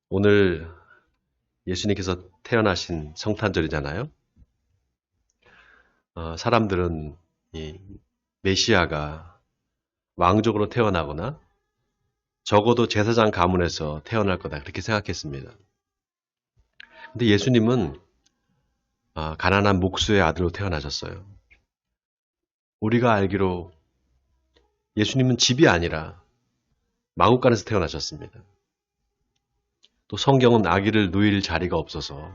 오늘 예수님께서 태어나신 성탄절이잖아요. 사람들은 이 메시아가 왕족으로 태어나거나 적어도 제사장 가문에서 태어날 거다 그렇게 생각했습니다. 근데 예수님은 가난한 목수의 아들로 태어나셨어요. 우리가 알기로 예수님은 집이 아니라 마구간에서 태어나셨습니다. 또 성경은 아기를 누일 자리가 없어서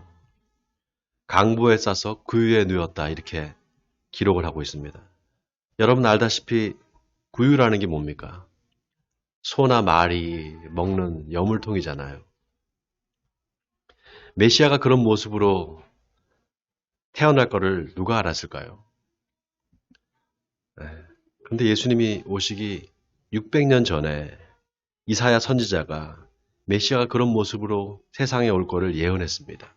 강보에 싸서 그 위에 누웠다 이렇게 기록을 하고 있습니다. 여러분 알다시피 구유라는 게 뭡니까? 소나 말이 먹는 여물통이잖아요. 메시아가 그런 모습으로 태어날 거를 누가 알았을까요? 그런데 예수님이 오시기 600년 전에 이사야 선지자가 메시아가 그런 모습으로 세상에 올 거를 예언했습니다.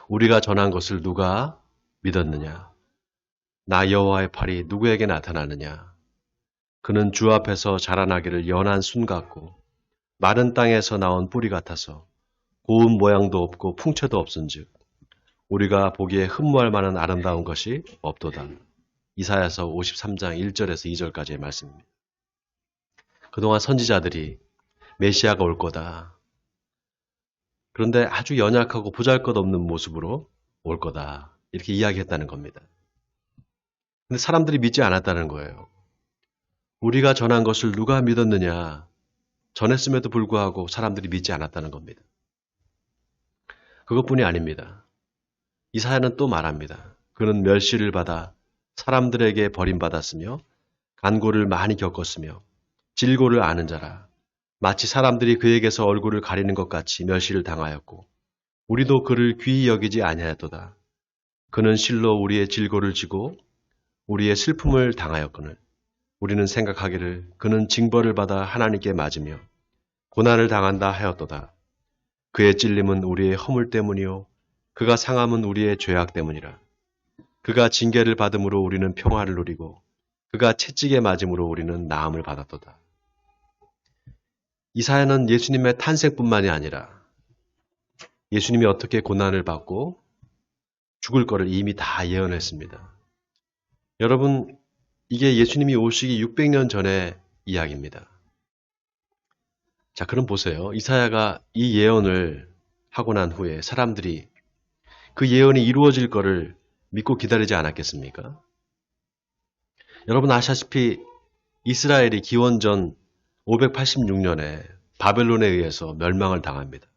우리가 전한 것을 누가 믿었느냐? 나 여호와의 팔이 누구에게 나타나느냐? 그는 주 앞에서 자라나기를 연한 순 같고 마른 땅에서 나온 뿌리 같아서 고운 모양도 없고 풍채도 없은즉 우리가 보기에 흠모할 만한 아름다운 것이 없도다. 이사야서 53장 1절에서 2절까지의 말씀입니다. 그동안 선지자들이 메시아가 올 거다. 그런데 아주 연약하고 보잘것없는 모습으로 올 거다. 이렇게 이야기했다는 겁니다. 근데 사람들이 믿지 않았다는 거예요. 우리가 전한 것을 누가 믿었느냐? 전했음에도 불구하고 사람들이 믿지 않았다는 겁니다. 그것뿐이 아닙니다. 이사야는 또 말합니다. 그는 멸시를 받아 사람들에게 버림받았으며 간고를 많이 겪었으며 질고를 아는 자라. 마치 사람들이 그에게서 얼굴을 가리는 것 같이 멸시를 당하였고 우리도 그를 귀히 여기지 아니하였도다. 그는 실로 우리의 질고를 지고 우리의 슬픔을 당하였거늘 우리는 생각하기를 그는 징벌을 받아 하나님께 맞으며 고난을 당한다 하였도다. 그의 찔림은 우리의 허물 때문이요 그가 상함은 우리의 죄악 때문이라. 그가 징계를 받음으로 우리는 평화를 누리고 그가 채찍에 맞음으로 우리는 나음을 받았도다. 이사야는 예수님의 탄생뿐만이 아니라 예수님이 어떻게 고난을 받고 죽을 거를 이미 다 예언했습니다. 여러분, 이게 예수님이 오시기 600년 전의 이야기입니다. 자, 그럼 보세요. 이사야가 이 예언을 하고 난 후에 사람들이 그 예언이 이루어질 거를 믿고 기다리지 않았겠습니까? 여러분 아시다시피 이스라엘이 기원전 586년에 바벨론에 의해서 멸망을 당합니다.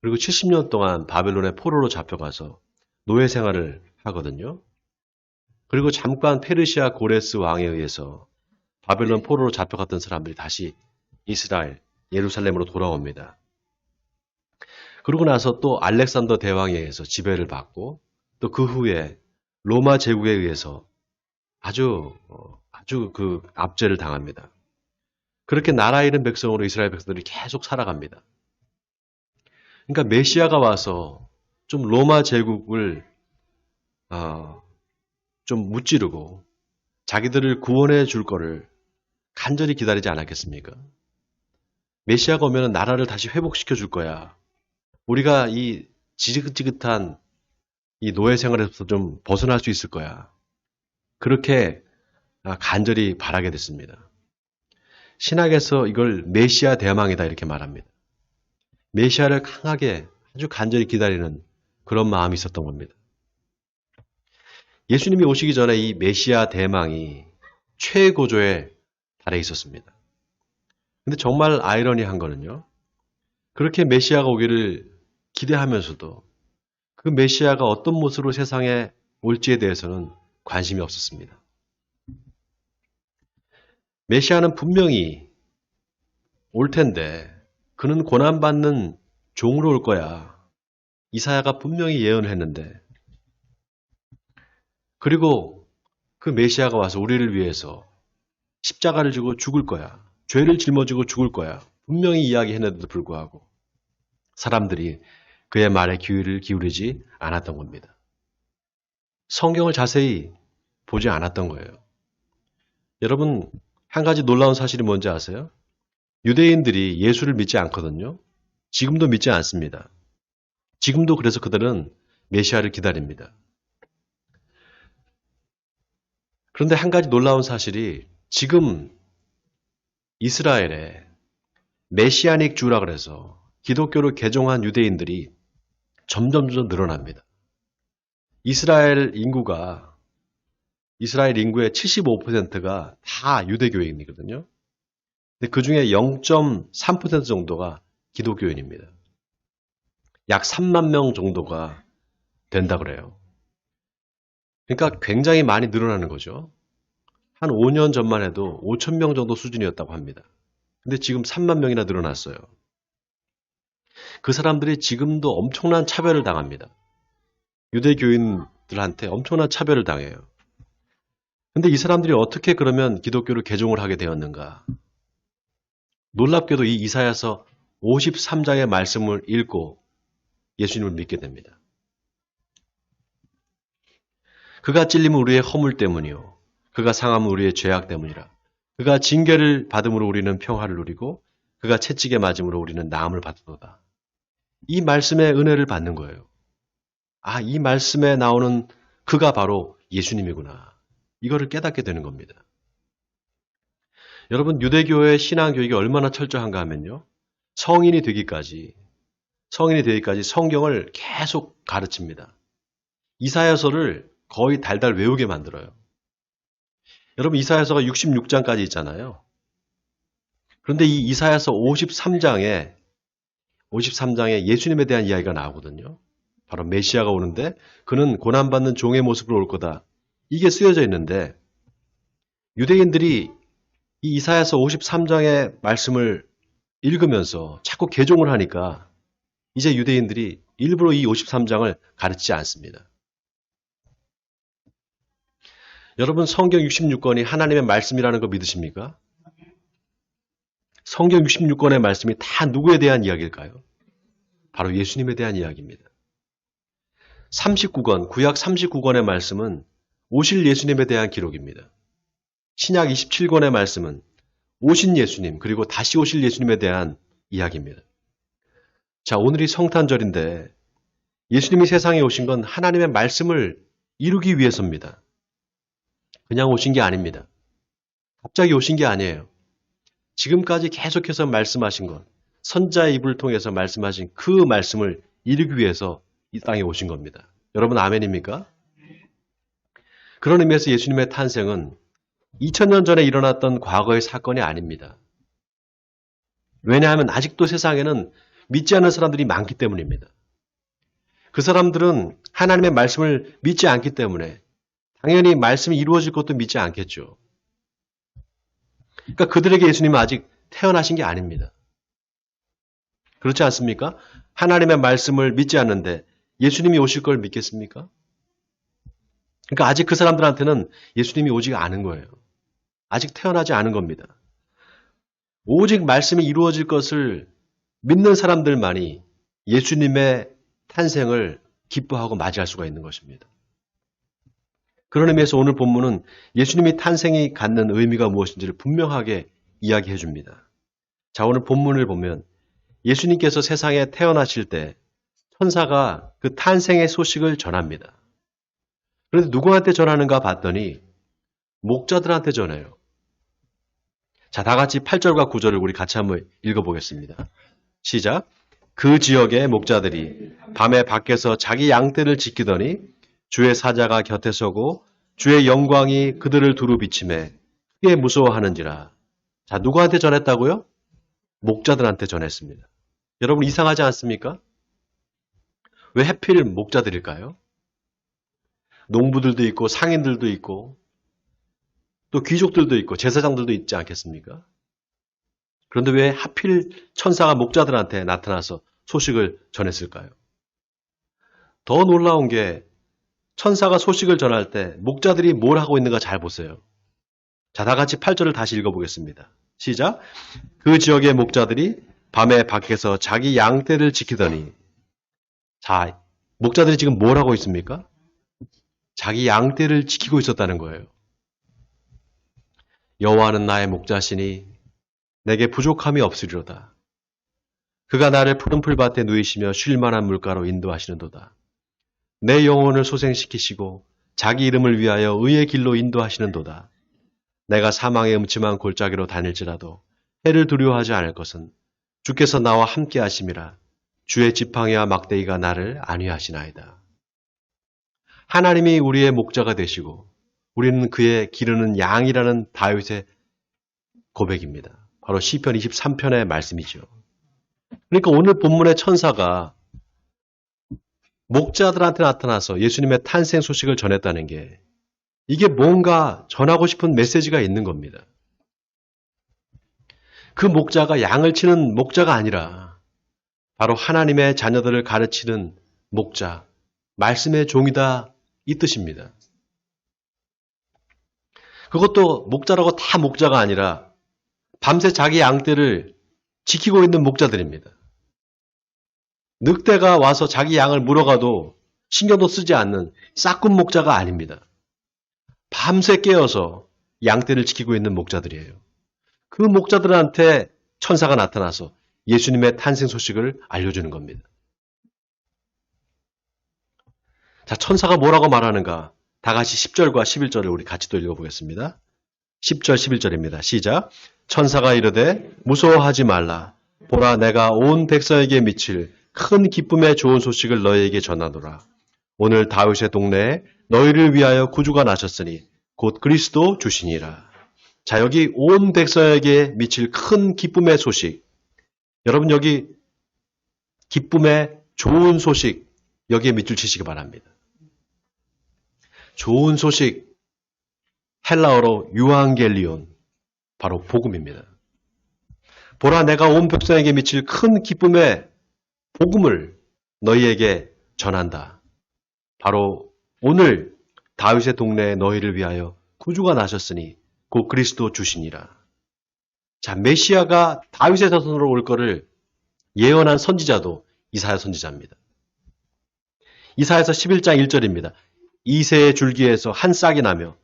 그리고 70년 동안 바벨론의 포로로 잡혀가서 노예 생활을 하거든요. 그리고 잠깐 페르시아 고레스 왕에 의해서 바벨론 포로로 잡혀갔던 사람들이 다시 이스라엘, 예루살렘으로 돌아옵니다. 그러고 나서 또 알렉산더 대왕에 의해서 지배를 받고 또 그 후에 로마 제국에 의해서 아주 그 압제를 당합니다. 그렇게 나라 잃은 백성으로 이스라엘 백성들이 계속 살아갑니다. 그러니까 메시아가 와서 좀 로마 제국을 좀 무찌르고 자기들을 구원해 줄 거를 간절히 기다리지 않았겠습니까? 메시아가 오면 나라를 다시 회복시켜 줄 거야. 우리가 이 지긋지긋한 이 노예 생활에서 좀 벗어날 수 있을 거야. 그렇게 간절히 바라게 됐습니다. 신학에서 이걸 메시아 대망이다 이렇게 말합니다. 메시아를 강하게 아주 간절히 기다리는 그런 마음이 있었던 겁니다. 예수님이 오시기 전에 이 메시아 대망이 최고조에 달해 있었습니다. 근데 정말 아이러니한 거는요. 그렇게 메시아가 오기를 기대하면서도 그 메시아가 어떤 모습으로 세상에 올지에 대해서는 관심이 없었습니다. 메시아는 분명히 올 텐데 그는 고난받는 종으로 올 거야. 이사야가 분명히 예언을 했는데 그리고 그 메시아가 와서 우리를 위해서 십자가를 지고 죽을 거야. 죄를 짊어지고 죽을 거야. 분명히 이야기했는데도 불구하고 사람들이 그의 말에 귀를 기울이지 않았던 겁니다. 성경을 자세히 보지 않았던 거예요. 여러분, 한 가지 놀라운 사실이 뭔지 아세요? 유대인들이 예수를 믿지 않거든요. 지금도 믿지 않습니다. 지금도 그래서 그들은 메시아를 기다립니다. 그런데 한 가지 놀라운 사실이 지금 이스라엘에 메시아닉 주라 그래서 기독교를 개종한 유대인들이 점점 늘어납니다. 이스라엘 인구의 75%가 다 유대교인이거든요. 근데 그 중에 0.3% 정도가 기독교인입니다. 약 3만 명 정도가 된다 그래요. 그러니까 굉장히 많이 늘어나는 거죠. 한 5년 전만 해도 5천 명 정도 수준이었다고 합니다. 근데 지금 3만 명이나 늘어났어요. 그 사람들이 지금도 엄청난 차별을 당합니다. 유대교인들한테 엄청난 차별을 당해요. 근데 이 사람들이 어떻게 그러면 기독교를 개종을 하게 되었는가? 놀랍게도 이 이사야서 53장의 말씀을 읽고 예수님을 믿게 됩니다. 그가 찔림은 우리의 허물 때문이요. 그가 상함은 우리의 죄악 때문이라. 그가 징계를 받음으로 우리는 평화를 누리고 그가 채찍에 맞음으로 우리는 나음을 받도다. 이 말씀의 은혜를 받는 거예요. 아, 이 말씀에 나오는 그가 바로 예수님이구나. 이거를 깨닫게 되는 겁니다. 여러분, 유대교의 신앙교육이 얼마나 철저한가 하면요. 성인이 되기까지 성경을 계속 가르칩니다. 이사야서를 거의 달달 외우게 만들어요. 여러분, 이사야서가 66장까지 있잖아요. 그런데 이 이사야서 53장에 예수님에 대한 이야기가 나오거든요. 바로 메시아가 오는데 그는 고난받는 종의 모습으로 올 거다. 이게 쓰여져 있는데 유대인들이 이 이사야서 53장의 말씀을 읽으면서 자꾸 개종을 하니까 이제 유대인들이 일부러 이 53장을 가르치지 않습니다. 여러분, 성경 66권이 하나님의 말씀이라는 거 믿으십니까? 성경 66권의 말씀이 다 누구에 대한 이야기일까요? 바로 예수님에 대한 이야기입니다. 39권, 구약 39권의 말씀은 오실 예수님에 대한 기록입니다. 신약 27권의 말씀은 오신 예수님, 그리고 다시 오실 예수님에 대한 이야기입니다. 자, 오늘이 성탄절인데 예수님이 세상에 오신 건 하나님의 말씀을 이루기 위해서입니다. 그냥 오신 게 아닙니다. 갑자기 오신 게 아니에요. 지금까지 계속해서 말씀하신 것, 선자의 입을 통해서 말씀하신 그 말씀을 이루기 위해서 이 땅에 오신 겁니다. 여러분 아멘입니까? 그런 의미에서 예수님의 탄생은 2000년 전에 일어났던 과거의 사건이 아닙니다. 왜냐하면 아직도 세상에는 믿지 않는 사람들이 많기 때문입니다. 그 사람들은 하나님의 말씀을 믿지 않기 때문에 당연히 말씀이 이루어질 것도 믿지 않겠죠. 그러니까 그들에게 예수님은 아직 태어나신 게 아닙니다. 그렇지 않습니까? 하나님의 말씀을 믿지 않는데 예수님이 오실 걸 믿겠습니까? 그러니까 아직 그 사람들한테는 예수님이 오지 않은 거예요. 아직 태어나지 않은 겁니다. 오직 말씀이 이루어질 것을 믿는 사람들만이 예수님의 탄생을 기뻐하고 맞이할 수가 있는 것입니다. 그런 의미에서 오늘 본문은 예수님이 탄생이 갖는 의미가 무엇인지를 분명하게 이야기해 줍니다. 자, 오늘 본문을 보면 예수님께서 세상에 태어나실 때 천사가 그 탄생의 소식을 전합니다. 그런데 누구한테 전하는가 봤더니 목자들한테 전해요. 자, 다 같이 8절과 9절을 우리 같이 한번 읽어보겠습니다. 시작. 그 지역의 목자들이 밤에 밖에서 자기 양떼를 지키더니 주의 사자가 곁에 서고 주의 영광이 그들을 두루 비치매 크게 무서워하는지라. 자, 누구한테 전했다고요? 목자들한테 전했습니다. 여러분 이상하지 않습니까? 왜 하필 목자들일까요? 농부들도 있고 상인들도 있고 또 귀족들도 있고 제사장들도 있지 않겠습니까? 그런데 왜 하필 천사가 목자들한테 나타나서 소식을 전했을까요? 더 놀라운 게 천사가 소식을 전할 때 목자들이 뭘 하고 있는가 잘 보세요. 자, 다 같이 8절을 다시 읽어보겠습니다. 시작. 그 지역의 목자들이 밤에 밖에서 자기 양떼를 지키더니. 자, 목자들이 지금 뭘 하고 있습니까? 자기 양떼를 지키고 있었다는 거예요. 여호와는 나의 목자시니 내게 부족함이 없으리로다. 그가 나를 푸른 풀밭에 누이시며 쉴 만한 물가로 인도하시는도다. 내 영혼을 소생시키시고 자기 이름을 위하여 의의 길로 인도하시는도다. 내가 사망의 음침한 골짜기로 다닐지라도 해를 두려워하지 않을 것은 주께서 나와 함께 하심이라. 주의 지팡이와 막대기가 나를 안위하시나이다. 하나님이 우리의 목자가 되시고 우리는 그의 기르는 양이라는 다윗의 고백입니다. 바로 시편 23편의 말씀이죠. 그러니까 오늘 본문의 천사가 목자들한테 나타나서 예수님의 탄생 소식을 전했다는 게 이게 뭔가 전하고 싶은 메시지가 있는 겁니다. 그 목자가 양을 치는 목자가 아니라 바로 하나님의 자녀들을 가르치는 목자, 말씀의 종이다 이 뜻입니다. 그것도 목자라고 다 목자가 아니라 밤새 자기 양떼를 지키고 있는 목자들입니다. 늑대가 와서 자기 양을 물어가도 신경도 쓰지 않는 싹군 목자가 아닙니다. 밤새 깨어서 양떼를 지키고 있는 목자들이에요. 그 목자들한테 천사가 나타나서 예수님의 탄생 소식을 알려주는 겁니다. 자, 천사가 뭐라고 말하는가? 다 같이 10절과 11절을 우리 같이 또 읽어보겠습니다. 10절, 11절입니다. 시작. 천사가 이르되 무서워하지 말라. 보라, 내가 온 백성에게 미칠 큰 기쁨의 좋은 소식을 너희에게 전하노라. 오늘 다윗의 동네에 너희를 위하여 구주가 나셨으니 곧 그리스도 주시니라. 자, 여기 온 백성에게 미칠 큰 기쁨의 소식. 여러분 여기 기쁨의 좋은 소식 여기에 밑줄 치시기 바랍니다. 좋은 소식, 헬라어로 유앙겔리온, 바로 복음입니다. 보라, 내가 온 백성에게 미칠 큰 기쁨의 복음을 너희에게 전한다. 바로 오늘 다윗의 동네에 너희를 위하여 구주가 나셨으니 곧 그리스도 주시니라. 자, 메시아가 다윗의 자손으로 올 거를 예언한 선지자도 이사야 선지자입니다. 이사야서 11장 1절입니다. 이새의 줄기에서 한 싹이 나며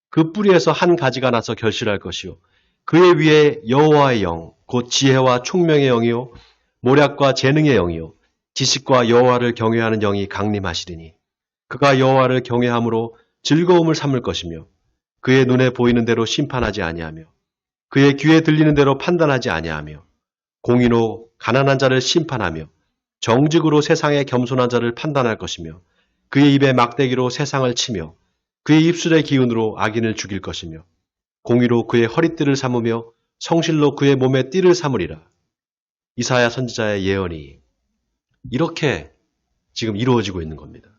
그 뿌리에서 한 가지가 나서 결실할 것이요. 그의 위에 여호와의 영, 곧 지혜와 총명의 영이요. 모략과 재능의 영이요. 지식과 여호와를 경외하는 영이 강림하시리니 그가 여호와를 경외함으로 즐거움을 삼을 것이며 그의 눈에 보이는 대로 심판하지 아니하며 그의 귀에 들리는 대로 판단하지 아니하며 공의로 가난한 자를 심판하며 정직으로 세상의 겸손한 자를 판단할 것이며 그의 입에 막대기로 세상을 치며 그의 입술의 기운으로 악인을 죽일 것이며 공의로 그의 허리띠를 삼으며 성실로 그의 몸에 띠를 삼으리라. 이사야 선지자의 예언이 이렇게 지금 이루어지고 있는 겁니다.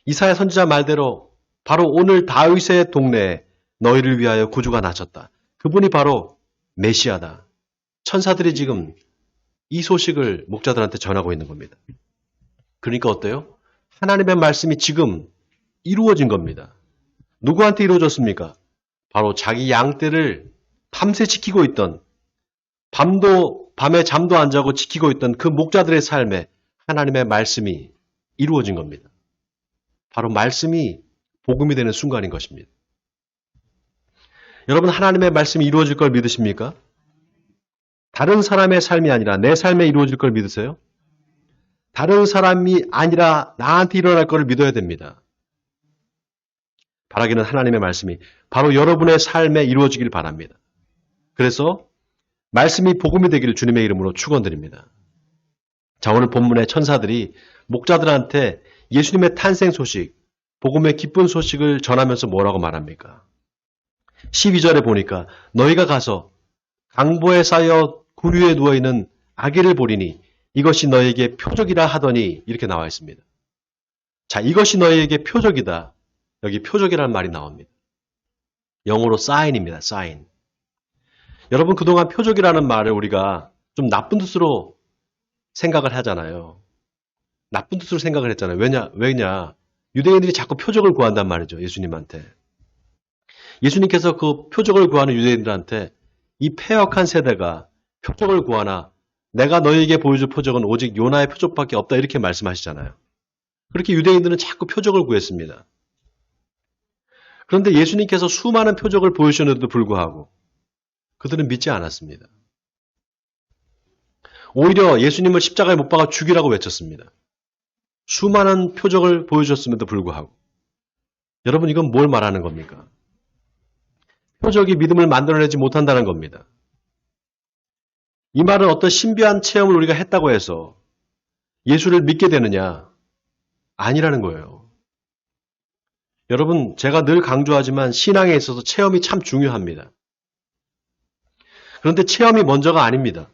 이사야 선지자 말대로 바로 오늘 다윗의 동네에 너희를 위하여 구주가 나셨다. 그분이 바로 메시아다. 천사들이 지금 이 소식을 목자들한테 전하고 있는 겁니다. 그러니까 어때요? 하나님의 말씀이 지금 이루어진 겁니다. 누구한테 이루어졌습니까? 바로 자기 양떼를 밤새 지키고 있던, 밤에 잠도 안 자고 지키고 있던 그 목자들의 삶에 하나님의 말씀이 이루어진 겁니다. 바로 말씀이 복음이 되는 순간인 것입니다. 여러분, 하나님의 말씀이 이루어질 걸 믿으십니까? 다른 사람의 삶이 아니라 내 삶에 이루어질 걸 믿으세요? 다른 사람이 아니라 나한테 일어날 걸 믿어야 됩니다. 바라기는 하나님의 말씀이 바로 여러분의 삶에 이루어지길 바랍니다. 그래서 말씀이 복음이 되기를 주님의 이름으로 축원드립니다. 자, 오늘 본문의 천사들이 목자들한테 예수님의 탄생 소식, 복음의 기쁜 소식을 전하면서 뭐라고 말합니까? 12절에 보니까 너희가 가서 강보에 쌓여 구류에 누워있는 아기를 보리니 이것이 너희에게 표적이라 하더니 이렇게 나와 있습니다. 자, 이것이 너희에게 표적이다. 여기 표적이라는 말이 나옵니다. 영어로 sign입니다. sign. 여러분, 그동안 표적이라는 말을 우리가 좀 나쁜 뜻으로 생각을 하잖아요. 나쁜 뜻으로 생각을 했잖아요. 왜냐? 유대인들이 자꾸 표적을 구한단 말이죠. 예수님한테. 예수님께서 그 표적을 구하는 유대인들한테 이 패역한 세대가 표적을 구하나 내가 너희에게 보여줄 표적은 오직 요나의 표적밖에 없다 이렇게 말씀하시잖아요. 그렇게 유대인들은 자꾸 표적을 구했습니다. 그런데 예수님께서 수많은 표적을 보여주셨는데도 불구하고 그들은 믿지 않았습니다. 오히려 예수님을 십자가에 못 박아 죽이라고 외쳤습니다. 수많은 표적을 보여주셨음에도 불구하고. 여러분, 이건 뭘 말하는 겁니까? 표적이 믿음을 만들어내지 못한다는 겁니다. 이 말은 어떤 신비한 체험을 우리가 했다고 해서 예수를 믿게 되느냐? 아니라는 거예요. 여러분, 제가 늘 강조하지만 신앙에 있어서 체험이 참 중요합니다. 그런데 체험이 먼저가 아닙니다.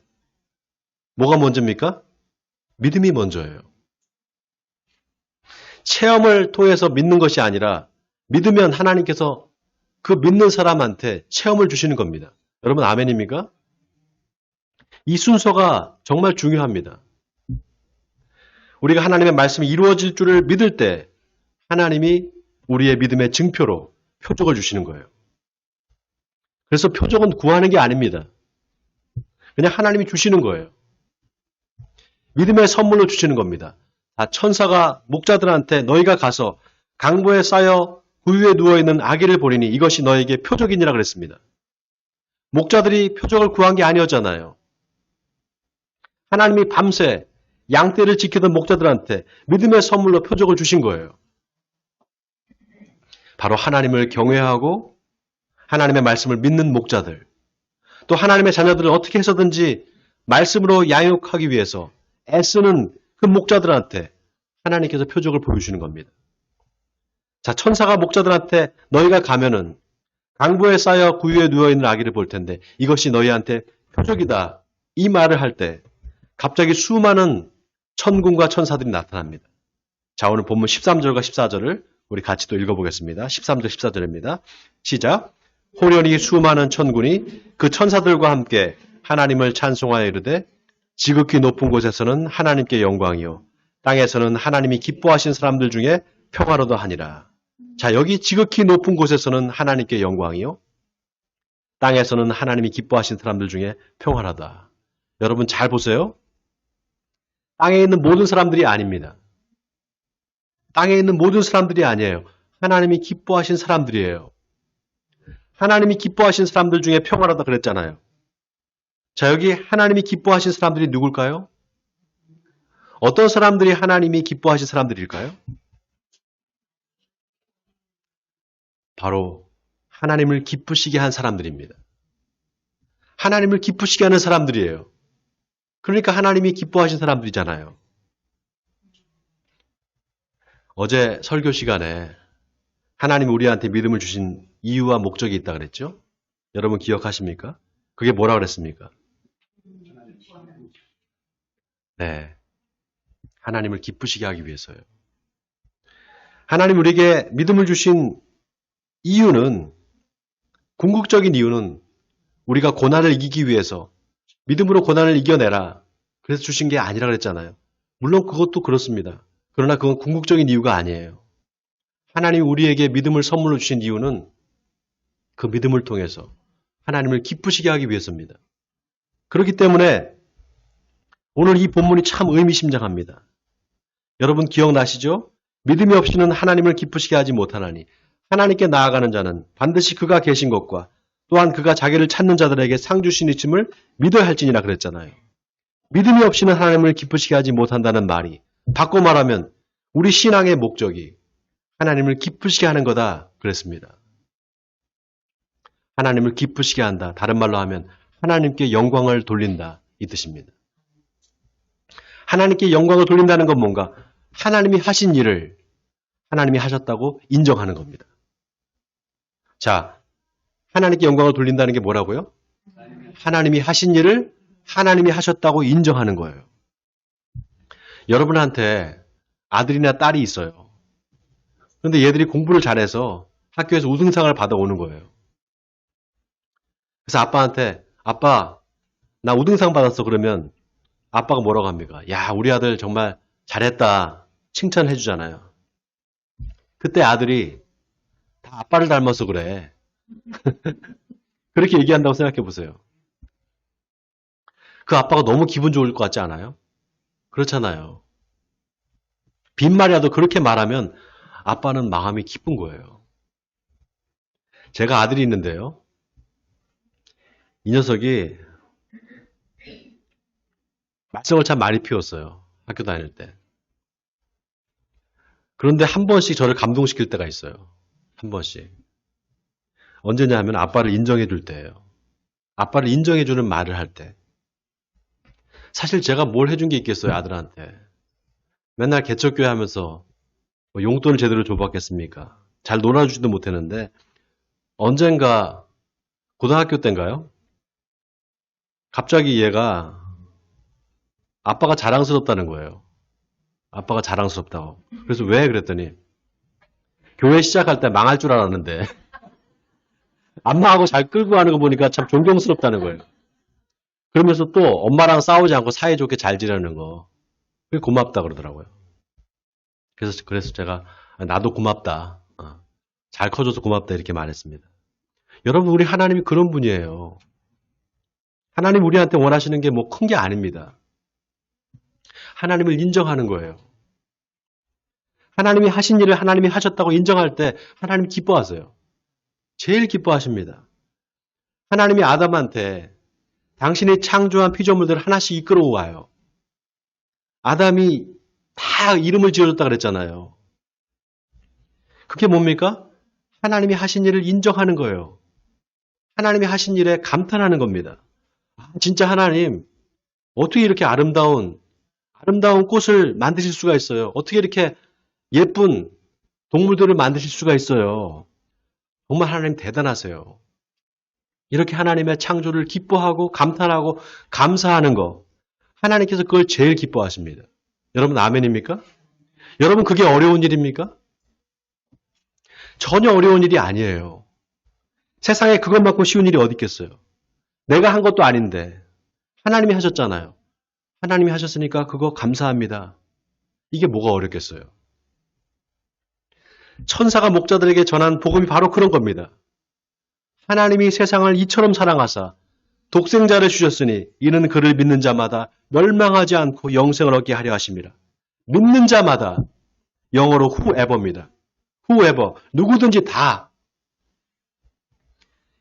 뭐가 먼저입니까? 믿음이 먼저예요. 체험을 통해서 믿는 것이 아니라 믿으면 하나님께서 그 믿는 사람한테 체험을 주시는 겁니다. 여러분, 아멘입니까? 이 순서가 정말 중요합니다. 우리가 하나님의 말씀이 이루어질 줄을 믿을 때 하나님이 우리의 믿음의 증표로 표적을 주시는 거예요. 그래서 표적은 구하는 게 아닙니다. 그냥 하나님이 주시는 거예요. 믿음의 선물로 주시는 겁니다. 천사가 목자들한테 너희가 가서 강보에 쌓여 구유에 누워있는 아기를 보리니 이것이 너에게 표적이니라 그랬습니다. 목자들이 표적을 구한 게 아니었잖아요. 하나님이 밤새 양떼를 지키던 목자들한테 믿음의 선물로 표적을 주신 거예요. 바로 하나님을 경외하고 하나님의 말씀을 믿는 목자들, 또 하나님의 자녀들을 어떻게 해서든지 말씀으로 양육하기 위해서 애쓰는 그 목자들한테 하나님께서 표적을 보여주시는 겁니다. 자, 천사가 목자들한테 너희가 가면은 강보에 쌓여 구유에 누워있는 아기를 볼 텐데 이것이 너희한테 표적이다. 이 말을 할 때 갑자기 수많은 천군과 천사들이 나타납니다. 자, 오늘 본문 13절과 14절을 우리 같이 또 읽어보겠습니다. 13절, 14절입니다. 시작. 호련히 수많은 천군이 그 천사들과 함께 하나님을 찬송하여 이르되 지극히 높은 곳에서는 하나님께 영광이요 땅에서는 하나님이 기뻐하신 사람들 중에 평화로도 하니라. 자, 여기 지극히 높은 곳에서는 하나님께 영광이요 땅에서는 하나님이 기뻐하신 사람들 중에 평화로다. 여러분 잘 보세요. 땅에 있는 모든 사람들이 아닙니다. 땅에 있는 모든 사람들이 아니에요. 하나님이 기뻐하신 사람들이에요. 하나님이 기뻐하신 사람들 중에 평화로다 그랬잖아요. 자, 여기 하나님이 기뻐하신 사람들이 누굴까요? 어떤 사람들이 하나님이 기뻐하신 사람들일까요? 바로 하나님을 기쁘시게 한 사람들입니다. 하나님을 기쁘시게 하는 사람들이에요. 그러니까 하나님이 기뻐하신 사람들이잖아요. 어제 설교 시간에 하나님이 우리한테 믿음을 주신 이유와 목적이 있다 그랬죠? 여러분 기억하십니까? 그게 뭐라 그랬습니까? 네. 하나님을 기쁘시게 하기 위해서요. 하나님 우리에게 믿음을 주신 이유는, 궁극적인 이유는 우리가 고난을 이기기 위해서 믿음으로 고난을 이겨내라. 그래서 주신 게 아니라 그랬잖아요. 물론 그것도 그렇습니다. 그러나 그건 궁극적인 이유가 아니에요. 하나님 우리에게 믿음을 선물로 주신 이유는 그 믿음을 통해서 하나님을 기쁘시게 하기 위해서입니다. 그렇기 때문에 오늘 이 본문이 참 의미심장합니다. 여러분 기억나시죠? 믿음이 없이는 하나님을 기쁘시게 하지 못하나니 하나님께 나아가는 자는 반드시 그가 계신 것과 또한 그가 자기를 찾는 자들에게 상 주시니침을 믿어야 할지니라 그랬잖아요. 믿음이 없이는 하나님을 기쁘시게 하지 못한다는 말이 바꿔 말하면 우리 신앙의 목적이 하나님을 기쁘시게 하는 거다 그랬습니다. 하나님을 기쁘시게 한다. 다른 말로 하면 하나님께 영광을 돌린다 이 뜻입니다. 하나님께 영광을 돌린다는 건 뭔가? 하나님이 하신 일을 하나님이 하셨다고 인정하는 겁니다. 자, 하나님께 영광을 돌린다는 게 뭐라고요? 하나님이 하신 일을 하나님이 하셨다고 인정하는 거예요. 여러분한테 아들이나 딸이 있어요. 그런데 얘들이 공부를 잘해서 학교에서 우승상을 받아오는 거예요. 그래서 아빠한테 아빠 나 우등상 받았어 그러면 아빠가 뭐라고 합니까? 야 우리 아들 정말 잘했다 칭찬해 주잖아요. 그때 아들이 다 아빠를 닮아서 그래. 그렇게 얘기한다고 생각해 보세요. 그 아빠가 너무 기분 좋을 것 같지 않아요? 그렇잖아요. 빈말이라도 그렇게 말하면 아빠는 마음이 기쁜 거예요. 제가 아들이 있는데요. 이 녀석이 말썽을 참 많이 피웠어요. 학교 다닐 때. 그런데 한 번씩 저를 감동시킬 때가 있어요. 한 번씩. 언제냐 하면 아빠를 인정해 줄 때예요. 아빠를 인정해 주는 말을 할 때. 사실 제가 뭘 해준 게 있겠어요, 아들한테. 맨날 개척교회 하면서 뭐 용돈을 제대로 줘봤겠습니까? 잘 놀아주지도 못했는데 언젠가 고등학교 때인가요? 갑자기 얘가 아빠가 자랑스럽다는 거예요. 아빠가 자랑스럽다고. 그래서 왜 그랬더니 교회 시작할 때 망할 줄 알았는데 안마하고 잘 끌고 가는 거 보니까 참 존경스럽다는 거예요. 그러면서 또 엄마랑 싸우지 않고 사이좋게 잘 지내는 거. 그게 고맙다 그러더라고요. 그래서 제가 나도 고맙다. 잘 커줘서 고맙다 이렇게 말했습니다. 여러분 우리 하나님이 그런 분이에요. 하나님 우리한테 원하시는 게 뭐 큰 게 아닙니다. 하나님을 인정하는 거예요. 하나님이 하신 일을 하나님이 하셨다고 인정할 때 하나님 기뻐하세요. 제일 기뻐하십니다. 하나님이 아담한테 당신이 창조한 피조물들을 하나씩 이끌어 와요. 아담이 다 이름을 지어줬다 그랬잖아요. 그게 뭡니까? 하나님이 하신 일을 인정하는 거예요. 하나님이 하신 일에 감탄하는 겁니다. 진짜 하나님, 어떻게 이렇게 아름다운 꽃을 만드실 수가 있어요? 어떻게 이렇게 예쁜 동물들을 만드실 수가 있어요? 정말 하나님 대단하세요. 이렇게 하나님의 창조를 기뻐하고 감탄하고 감사하는 거. 하나님께서 그걸 제일 기뻐하십니다. 여러분 아멘입니까? 여러분 그게 어려운 일입니까? 전혀 어려운 일이 아니에요. 세상에 그것만큼 쉬운 일이 어디 있겠어요? 내가 한 것도 아닌데 하나님이 하셨잖아요. 하나님이 하셨으니까 그거 감사합니다. 이게 뭐가 어렵겠어요? 천사가 목자들에게 전한 복음이 바로 그런 겁니다. 하나님이 세상을 이처럼 사랑하사 독생자를 주셨으니 이는 그를 믿는 자마다 멸망하지 않고 영생을 얻게 하려 하심이라. 믿는 자마다 영어로 whoever입니다. whoever 누구든지 다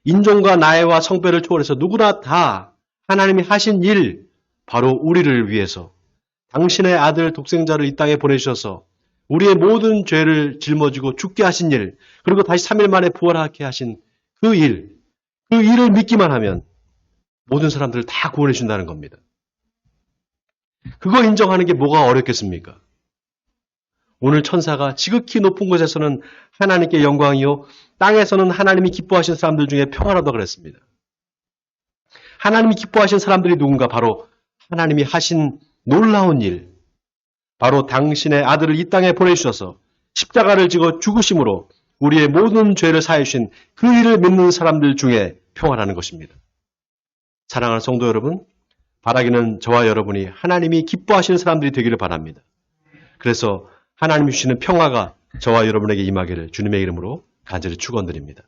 인종과 나이와 성별을 초월해서 누구나 다 하나님이 하신 일 바로 우리를 위해서 당신의 아들 독생자를 이 땅에 보내주셔서 우리의 모든 죄를 짊어지고 죽게 하신 일 그리고 다시 3일 만에 부활하게 하신 그 일을 믿기만 하면 모든 사람들을 다 구원해 준다는 겁니다. 그거 인정하는 게 뭐가 어렵겠습니까? 오늘 천사가 지극히 높은 곳에서는 하나님께 영광이요 땅에서는 하나님이 기뻐하신 사람들 중에 평안하다 그랬습니다. 하나님이 기뻐하신 사람들이 누군가? 바로 하나님이 하신 놀라운 일, 바로 당신의 아들을 이 땅에 보내주셔서 십자가를 지고 죽으심으로 우리의 모든 죄를 사해 주신 그 일을 믿는 사람들 중에 평안하는 것입니다. 사랑하는 성도 여러분, 바라기는 저와 여러분이 하나님이 기뻐하시는 사람들이 되기를 바랍니다. 그래서 하나님이 주시는 평화가 저와 여러분에게 임하기를 주님의 이름으로 간절히 축원드립니다.